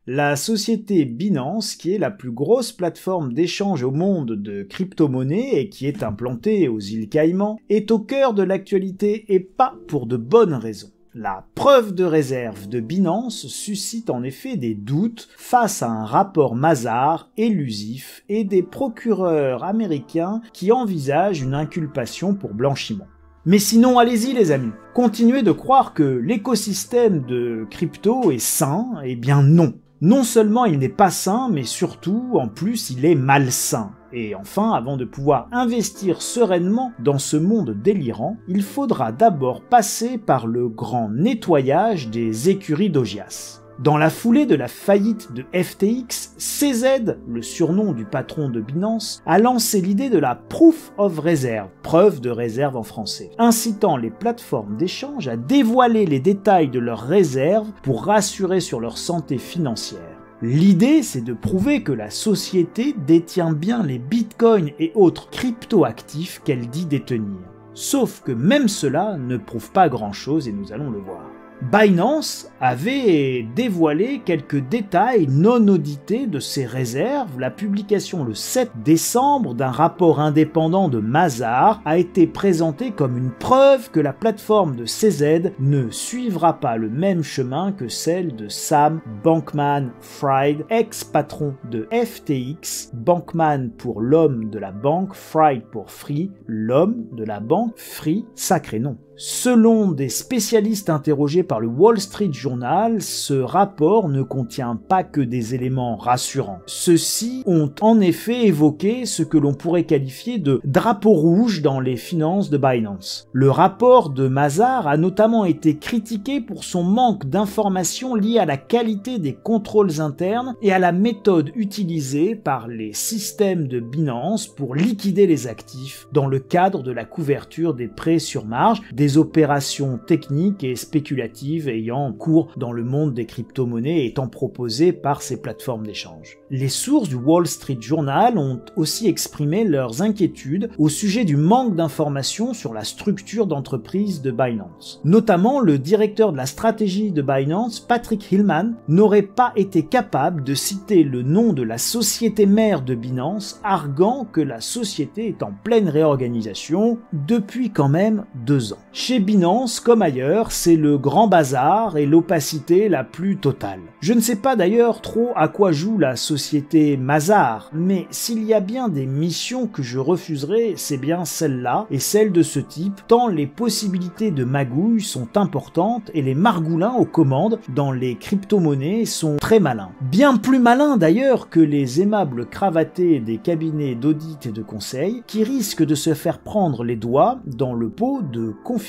La société Binance, qui est la plus grosse plateforme d'échange au monde de crypto-monnaies et qui est implantée aux îles Caïmans, est au cœur de l'actualité et pas pour de bonnes raisons. La preuve de réserve de Binance suscite en effet des doutes face à un rapport Mazars élusif et des procureurs américains qui envisagent une inculpation pour blanchiment. Mais sinon, allez-y les amis, continuez de croire que l'écosystème de crypto est sain, eh bien non. Non seulement il n'est pas sain, mais surtout, en plus, il est malsain. Et enfin, avant de pouvoir investir sereinement dans ce monde délirant, il faudra d'abord passer par le grand nettoyage des écuries d'Augias. Dans la foulée de la faillite de FTX, CZ, le surnom du patron de Binance, a lancé l'idée de la Proof of Reserve, preuve de réserve en français, incitant les plateformes d'échange à dévoiler les détails de leurs réserves pour rassurer sur leur santé financière. L'idée, c'est de prouver que la société détient bien les bitcoins et autres crypto-actifs qu'elle dit détenir. Sauf que même cela ne prouve pas grand-chose et nous allons le voir. Binance avait dévoilé quelques détails non audités de ses réserves. La publication le 7 décembre d'un rapport indépendant de Mazars a été présentée comme une preuve que la plateforme de CZ ne suivra pas le même chemin que celle de Sam Bankman-Fried, ex-patron de FTX, Bankman pour l'homme de la banque, Fried pour Free, l'homme de la banque, Free, sacré nom. Selon des spécialistes interrogés par le Wall Street Journal, ce rapport ne contient pas que des éléments rassurants. Ceux-ci ont en effet évoqué ce que l'on pourrait qualifier de drapeau rouge dans les finances de Binance. Le rapport de Mazars a notamment été critiqué pour son manque d'informations liées à la qualité des contrôles internes et à la méthode utilisée par les systèmes de Binance pour liquider les actifs dans le cadre de la couverture des prêts sur marge, des opérations techniques et spéculatives ayant cours dans le monde des crypto-monnaies étant proposées par ces plateformes d'échange. Les sources du Wall Street Journal ont aussi exprimé leurs inquiétudes au sujet du manque d'informations sur la structure d'entreprise de Binance. Notamment, le directeur de la stratégie de Binance, Patrick Hillman, n'aurait pas été capable de citer le nom de la société mère de Binance, arguant que la société est en pleine réorganisation depuis quand même 2 ans. Chez Binance, comme ailleurs, c'est le grand bazar et l'opacité la plus totale. Je ne sais pas d'ailleurs trop à quoi joue la société Mazars, mais s'il y a bien des missions que je refuserai, c'est bien celle-là et celle de ce type, tant les possibilités de magouille sont importantes et les margoulins aux commandes dans les crypto-monnaies sont très malins. Bien plus malins d'ailleurs que les aimables cravatés des cabinets d'audit et de conseil qui risquent de se faire prendre les doigts dans le pot de confiture.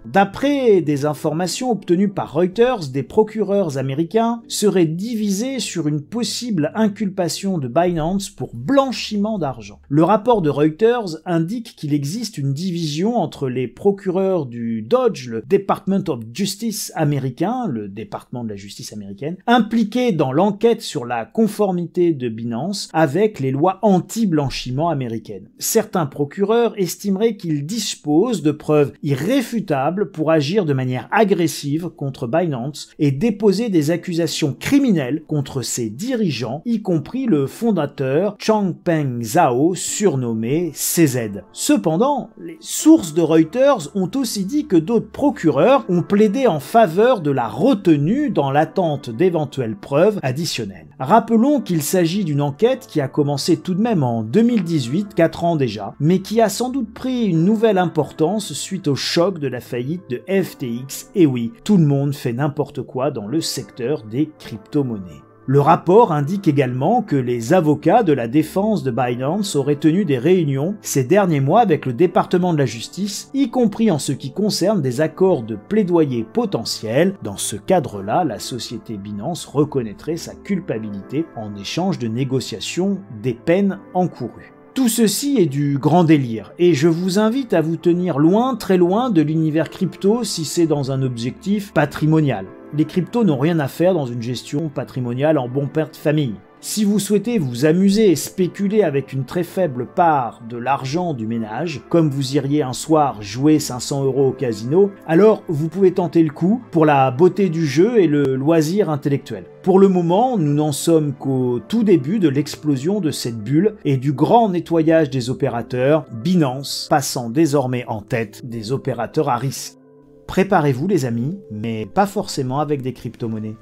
D'après des informations obtenues par Reuters, des procureurs américains seraient divisés sur une possible inculpation de Binance pour blanchiment d'argent. Le rapport de Reuters indique qu'il existe une division entre les procureurs du DOJ, le Department of Justice américain, le département de la justice américaine, impliqués dans l'enquête sur la conformité de Binance avec les lois anti-blanchiment américaines. Certains procureurs estimeraient qu'ils disposent de preuves irréfutables pour agir de manière agressive contre Binance et déposer des accusations criminelles contre ses dirigeants, y compris le fondateur Changpeng Zhao, surnommé CZ. Cependant, les sources de Reuters ont aussi dit que d'autres procureurs ont plaidé en faveur de la retenue dans l'attente d'éventuelles preuves additionnelles. Rappelons qu'il s'agit d'une enquête qui a commencé tout de même en 2018, 4 ans déjà, mais qui a sans doute pris une nouvelle importance suite au choc de la faillite de FTX. Et oui, tout le monde fait n'importe quoi dans le secteur des crypto-monnaies. Le rapport indique également que les avocats de la défense de Binance auraient tenu des réunions ces derniers mois avec le département de la justice, y compris en ce qui concerne des accords de plaidoyer potentiels. Dans ce cadre-là, la société Binance reconnaîtrait sa culpabilité en échange de négociation des peines encourues. Tout ceci est du grand délire, et je vous invite à vous tenir loin, très loin de l'univers crypto si c'est dans un objectif patrimonial. Les cryptos n'ont rien à faire dans une gestion patrimoniale en bon père de famille. Si vous souhaitez vous amuser et spéculer avec une très faible part de l'argent du ménage, comme vous iriez un soir jouer 500 € au casino, alors vous pouvez tenter le coup pour la beauté du jeu et le loisir intellectuel. Pour le moment, nous n'en sommes qu'au tout début de l'explosion de cette bulle et du grand nettoyage des opérateurs, Binance passant désormais en tête des opérateurs à risque. Préparez-vous les amis, mais pas forcément avec des crypto-monnaies.